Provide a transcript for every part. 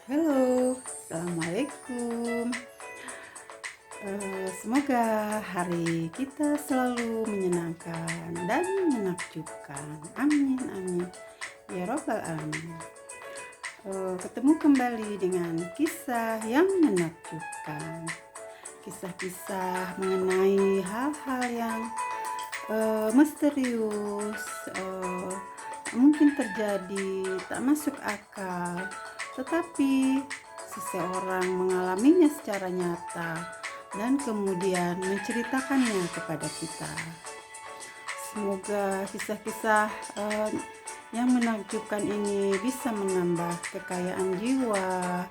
Halo, assalamualaikum. Semoga hari kita selalu menyenangkan dan menakjubkan. Amin, amin. Ya Robbal Alamin. Ketemu kembali dengan kisah yang menakjubkan. Kisah-kisah mengenai hal-hal yang misterius, mungkin terjadi, tak masuk akal, tetapi seseorang mengalaminya secara nyata dan kemudian menceritakannya kepada kita. Semoga kisah-kisah yang menakjubkan ini bisa menambah kekayaan jiwa,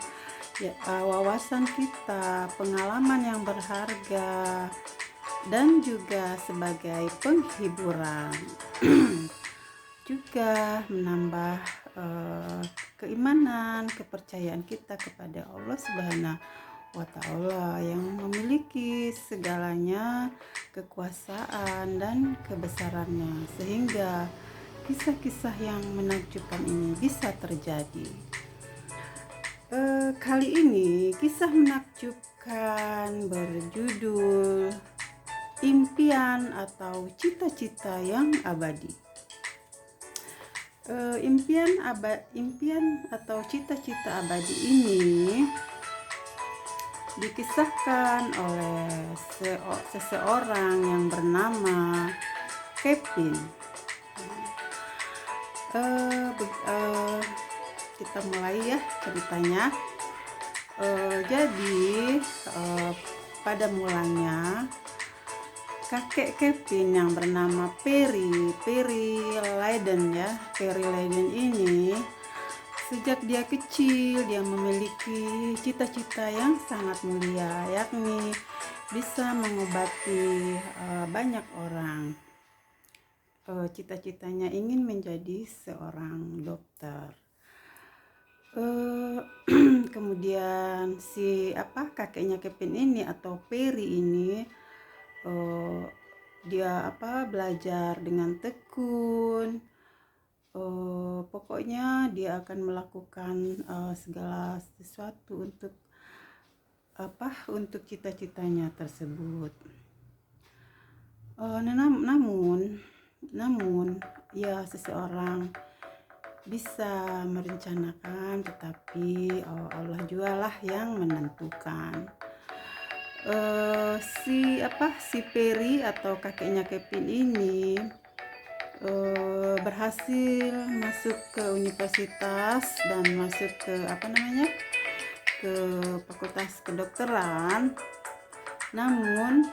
ya, wawasan kita, pengalaman yang berharga, dan juga sebagai penghiburan. Juga menambah keimanan, kepercayaan kita kepada Allah Subhanahu wa Ta'ala yang memiliki segalanya, kekuasaan dan kebesarannya, sehingga kisah-kisah yang menakjubkan ini bisa terjadi. Kali ini kisah menakjubkan berjudul Impian atau Cita-cita yang Abadi. Impian atau cita-cita abadi ini dikisahkan oleh seseorang yang bernama Kevin. Kita mulai ya ceritanya. Jadi pada mulanya kakek Kevin yang bernama Perry Layden ya. Perry Layden ini sejak dia kecil dia memiliki cita-cita yang sangat mulia, yakni bisa mengobati banyak orang. Cita-citanya ingin menjadi seorang dokter. Kemudian kakeknya Kevin ini atau Perry ini dia belajar dengan tekun. Pokoknya dia akan melakukan segala sesuatu untuk cita-citanya tersebut. Namun ya seseorang bisa merencanakan, tetapi Allah jualah yang menentukan. Si Perry atau kakeknya Kevin ini berhasil masuk ke universitas dan masuk ke ke fakultas kedokteran. Namun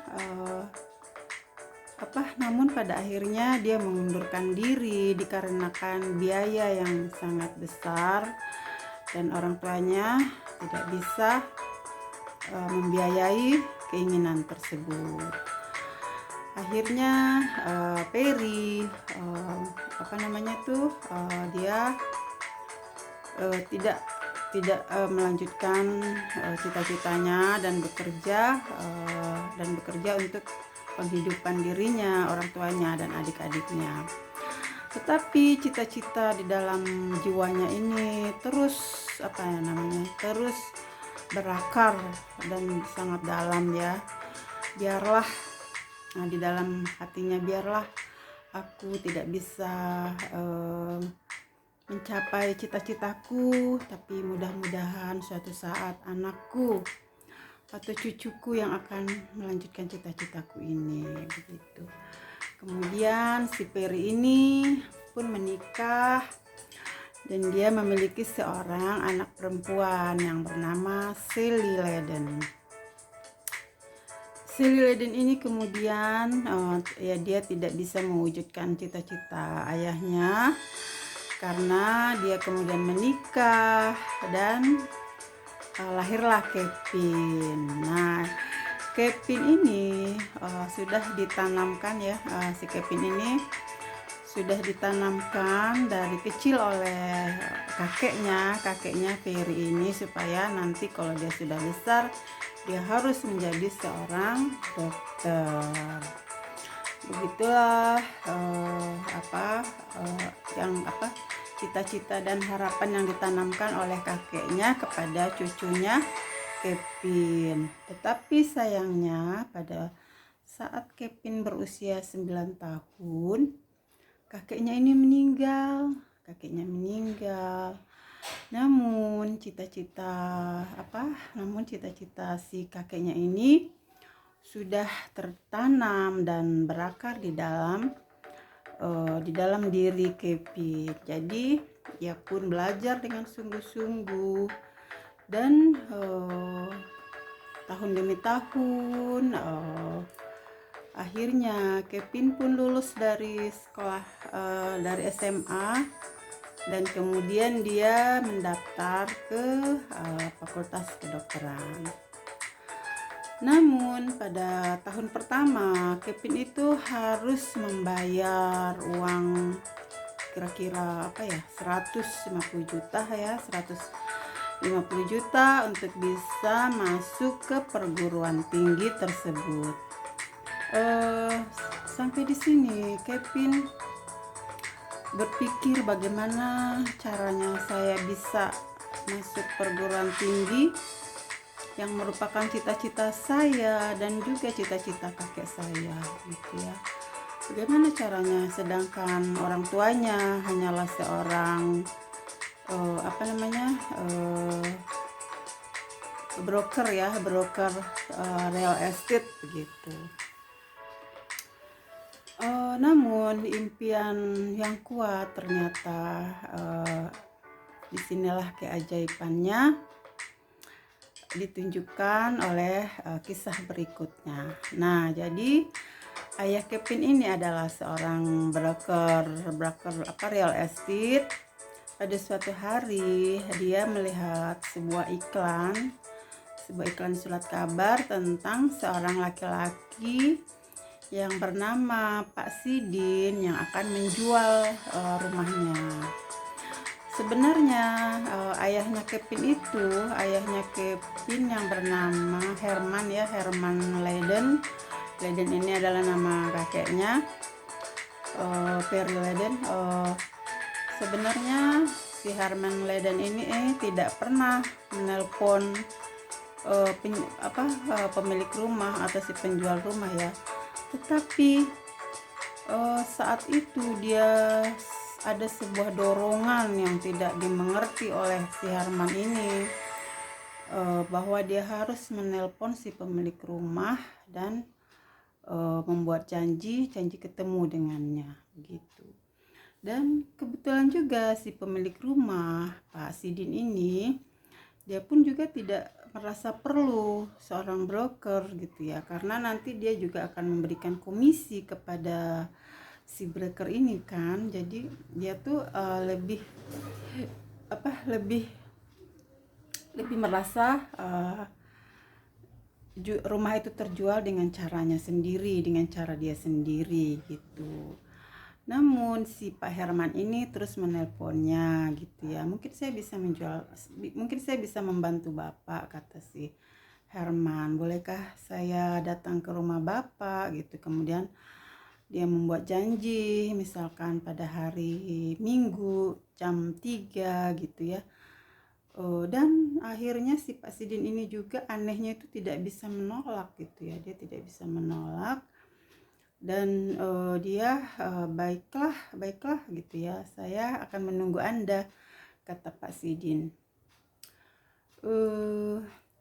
pada akhirnya dia mengundurkan diri dikarenakan biaya yang sangat besar dan orang tuanya tidak bisa membiayai keinginan tersebut. Akhirnya Perry dia tidak melanjutkan cita-citanya dan bekerja untuk penghidupan dirinya, orang tuanya dan adik-adiknya. Tetapi cita-cita di dalam jiwanya ini terus terus berakar dan sangat dalam ya. Di dalam hatinya, biarlah aku tidak bisa mencapai cita-citaku, tapi mudah-mudahan suatu saat anakku atau cucuku yang akan melanjutkan cita-citaku ini, begitu. Kemudian si Perry ini pun menikah dan dia memiliki seorang anak perempuan yang bernama Sally Layden. Sally Layden ini kemudian dia tidak bisa mewujudkan cita-cita ayahnya karena dia kemudian menikah dan lahirlah Kevin. Nah, Kevin ini sudah ditanamkan ya, si Kevin ini sudah ditanamkan dari kecil oleh kakeknya Perry ini supaya nanti kalau dia sudah besar dia harus menjadi seorang dokter. Begitulah cita-cita dan harapan yang ditanamkan oleh kakeknya kepada cucunya Kevin. Tetapi sayangnya pada saat Kevin berusia 9 tahun, kakeknya ini meninggal. Namun cita-cita si kakeknya ini sudah tertanam dan berakar di dalam diri Kevin. Jadi dia pun belajar dengan sungguh-sungguh dan tahun demi tahun akhirnya Kevin pun lulus dari sekolah dari SMA, dan kemudian dia mendaftar ke Fakultas Kedokteran. Namun pada tahun pertama Kevin itu harus membayar uang kira-kira 150 juta untuk bisa masuk ke perguruan tinggi tersebut. Sampai di sini Kevin berpikir, bagaimana caranya saya bisa masuk perguruan tinggi yang merupakan cita-cita saya dan juga cita-cita kakek saya gitu ya. Bagaimana caranya, sedangkan orang tuanya hanyalah seorang broker real estate begitu. Namun impian yang kuat ternyata disinilah keajaibannya ditunjukkan oleh kisah berikutnya. Nah, jadi ayah Kevin ini adalah seorang broker real estate. Pada suatu hari dia melihat sebuah iklan surat kabar tentang seorang laki-laki yang bernama Pak Sidin yang akan menjual rumahnya. Sebenarnya ayahnya Kevin yang bernama Herman Leiden. Leiden ini adalah nama kakeknya, Perry Leiden. Sebenarnya si Herman Leiden ini tidak pernah menelpon pemilik rumah atau si penjual rumah ya. Tetapi saat itu dia ada sebuah dorongan yang tidak dimengerti oleh si Herman ini, bahwa dia harus menelpon si pemilik rumah dan membuat janji ketemu dengannya gitu. Dan kebetulan juga si pemilik rumah Pak Sidin ini, dia pun juga tidak merasa perlu seorang broker gitu ya, karena nanti dia juga akan memberikan komisi kepada si broker ini kan. Jadi dia tuh lebih merasa rumah itu terjual dengan caranya sendiri, dengan cara dia sendiri gitu. Namun si Pak Herman ini terus menelponnya gitu ya. Mungkin saya bisa membantu Bapak, kata si Herman. Bolehkah saya datang ke rumah Bapak gitu. Kemudian dia membuat janji misalkan pada hari Minggu jam 3 gitu ya. Dan akhirnya si Pak Sidin ini juga anehnya itu tidak bisa menolak gitu ya. Dia tidak bisa menolak. Dan dia baiklah gitu ya, saya akan menunggu Anda, kata Pak Sidin.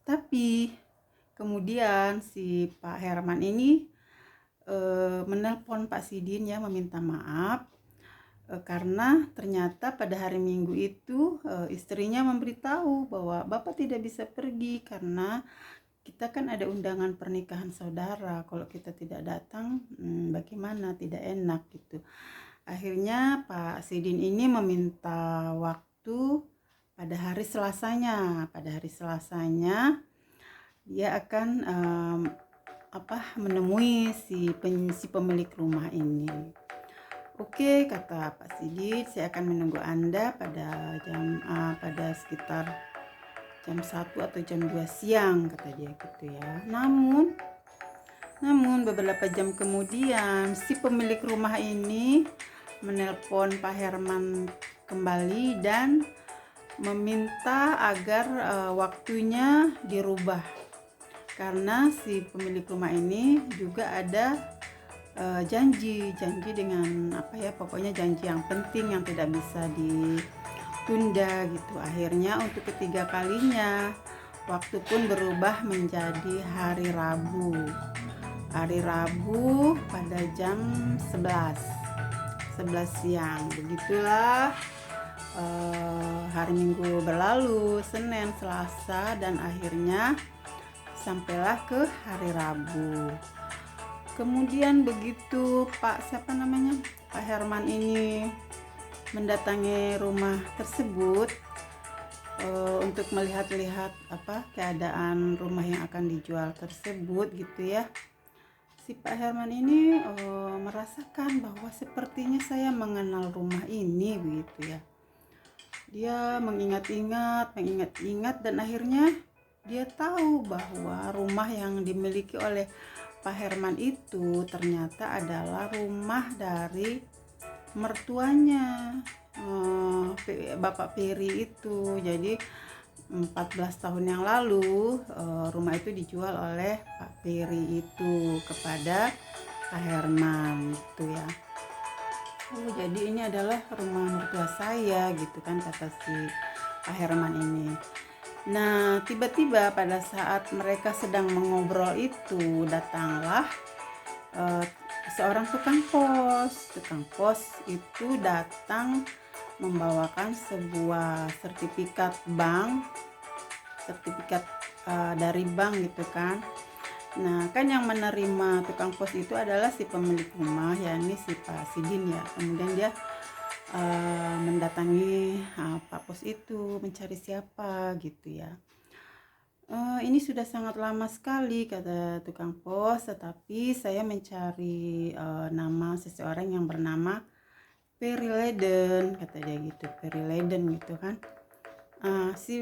Tapi kemudian si Pak Herman ini menelpon Pak Sidin ya, meminta maaf karena ternyata pada hari Minggu itu istrinya memberitahu bahwa Bapak tidak bisa pergi karena kita kan ada undangan pernikahan saudara. Kalau kita tidak datang, bagaimana, tidak enak gitu. Akhirnya Pak Sidin ini meminta waktu pada hari Selasanya. Dia akan menemui si pemilik rumah ini. Oke, kata Pak Sidin, saya akan menunggu Anda pada sekitar jam 1 atau jam 2 siang, kata dia gitu ya. Namun beberapa jam kemudian si pemilik rumah ini menelpon Pak Herman kembali dan meminta agar waktunya dirubah, karena si pemilik rumah ini juga ada janji dengan pokoknya janji yang penting yang tidak bisa ditunda gitu. Akhirnya untuk ketiga kalinya waktu pun berubah menjadi hari Rabu pada jam 11 siang. Begitulah hari Minggu berlalu, Senin, Selasa, dan akhirnya sampailah ke hari Rabu. Kemudian begitu Pak Herman ini mendatangi rumah tersebut untuk melihat-lihat keadaan rumah yang akan dijual tersebut gitu ya. Si Pak Herman ini merasakan bahwa sepertinya saya mengenal rumah ini begitu ya. Dia mengingat-ingat dan akhirnya dia tahu bahwa rumah yang dimiliki oleh Pak Herman itu ternyata adalah rumah dari mertuanya Bapak Peri itu. Jadi 14 tahun yang lalu rumah itu dijual oleh Pak Peri itu kepada Pak Herman gitu ya. Jadi ini adalah rumah mertua saya gitu kan, kata si Pak Herman ini. Nah, tiba-tiba pada saat mereka sedang mengobrol itu, datanglah seorang tukang pos. Tukang pos itu datang membawakan sebuah sertifikat dari bank gitu kan. Nah, kan yang menerima tukang pos itu adalah si pemilik rumah, yakni si Pak Sidin ya. Kemudian dia mendatangi Pak Pos itu mencari siapa gitu ya. Ini sudah sangat lama sekali, kata tukang pos, tetapi saya mencari nama seseorang yang bernama Peri Leden, kata dia gitu, Peri Leden gitu kan. Si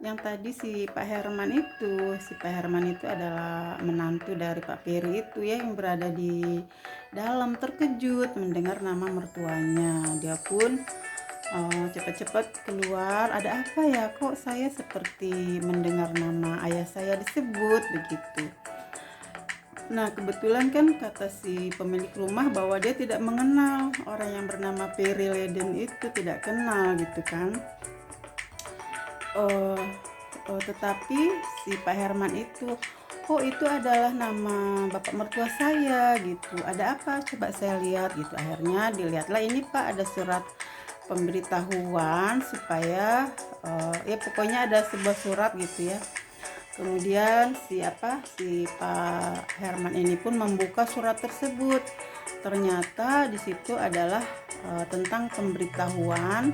yang tadi si Pak Herman itu adalah menantu dari Pak Peri itu ya, yang berada di dalam terkejut mendengar nama mertuanya. Dia pun cepat-cepat keluar. Ada apa ya, kok saya seperti mendengar nama ayah saya disebut begitu. Nah, kebetulan kan kata si pemilik rumah bahwa dia tidak mengenal orang yang bernama Peri Leden itu, tidak kenal gitu kan. Tetapi si Pak Herman itu, itu adalah nama bapak mertua saya gitu. Ada apa? Coba saya lihat gitu. Akhirnya dilihatlah, ini Pak, ada surat pemberitahuan supaya pokoknya ada sebuah surat gitu ya. Kemudian si Pak Herman ini pun membuka surat tersebut. Ternyata di situ adalah tentang pemberitahuan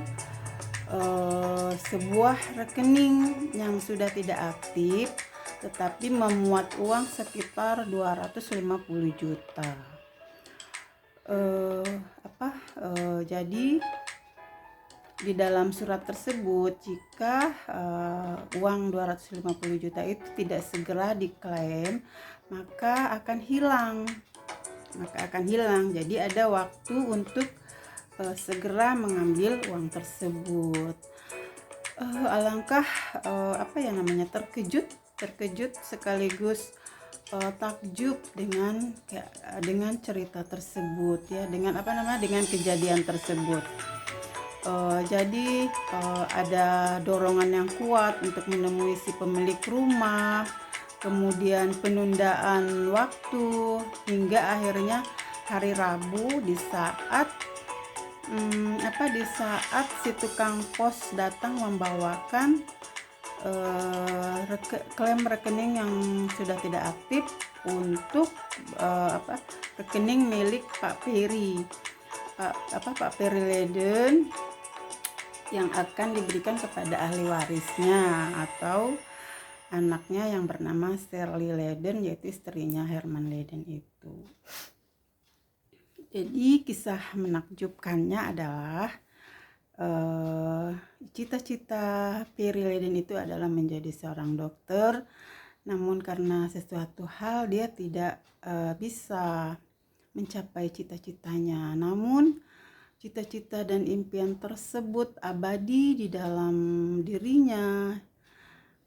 sebuah rekening yang sudah tidak aktif tetapi memuat uang sekitar 250 juta. Jadi di dalam surat tersebut, jika uang 250 juta itu tidak segera diklaim, maka akan hilang. Jadi ada waktu untuk segera mengambil uang tersebut. Alangkah terkejut sekaligus takjub dengan cerita tersebut ya, dengan kejadian tersebut. Jadi ada dorongan yang kuat untuk menemui si pemilik rumah, kemudian penundaan waktu hingga akhirnya hari Rabu di saat si tukang pos datang membawakan klaim rekening yang sudah tidak aktif untuk rekening milik Pak Peri Leden yang akan diberikan kepada ahli warisnya atau anaknya yang bernama Shirley Leden, yaitu istrinya Herman Leden itu. Jadi kisah menakjubkannya adalah cita-cita Peri Leden itu adalah menjadi seorang dokter, namun karena sesuatu hal dia tidak bisa mencapai cita-citanya. Namun cita-cita dan impian tersebut abadi di dalam dirinya,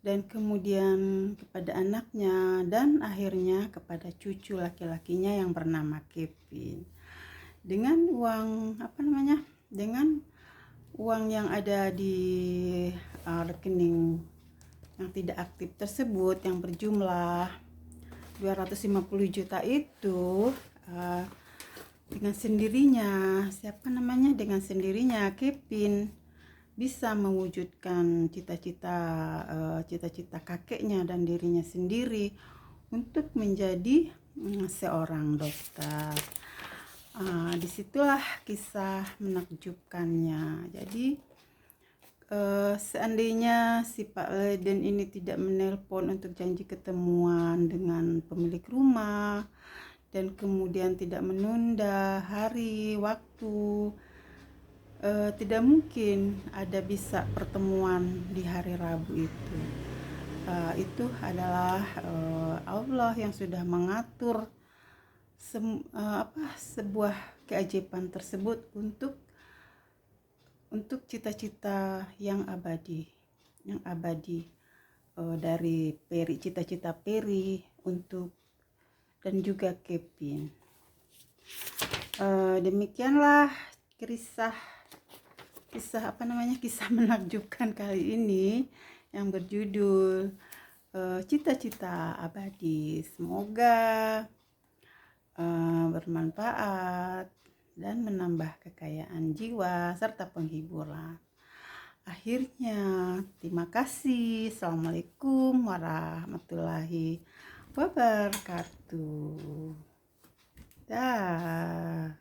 dan kemudian kepada anaknya, dan akhirnya kepada cucu laki-lakinya yang bernama Kevin. Dengan dengan uang yang ada di rekening yang tidak aktif tersebut, yang berjumlah 250 juta itu, dengan sendirinya Kevin bisa mewujudkan cita-cita kakeknya dan dirinya sendiri untuk menjadi seorang dokter. Disitulah kisah menakjubkannya. Jadi seandainya si Pak Leden ini tidak menelpon untuk janji ketemuan dengan pemilik rumah, dan kemudian tidak menunda hari waktu, tidak mungkin ada bisa pertemuan di hari Rabu itu. Itu adalah Allah yang sudah mengatur sebuah keajaiban tersebut untuk cita-cita yang abadi dari cita-cita Peri untuk dan juga Kevin. Demikianlah kisah menakjubkan kali ini yang berjudul cita-cita abadi. Semoga bermanfaat dan menambah kekayaan jiwa serta penghiburan. Akhirnya, terima kasih. Assalamualaikum warahmatullahi wabarakatuh. Dah.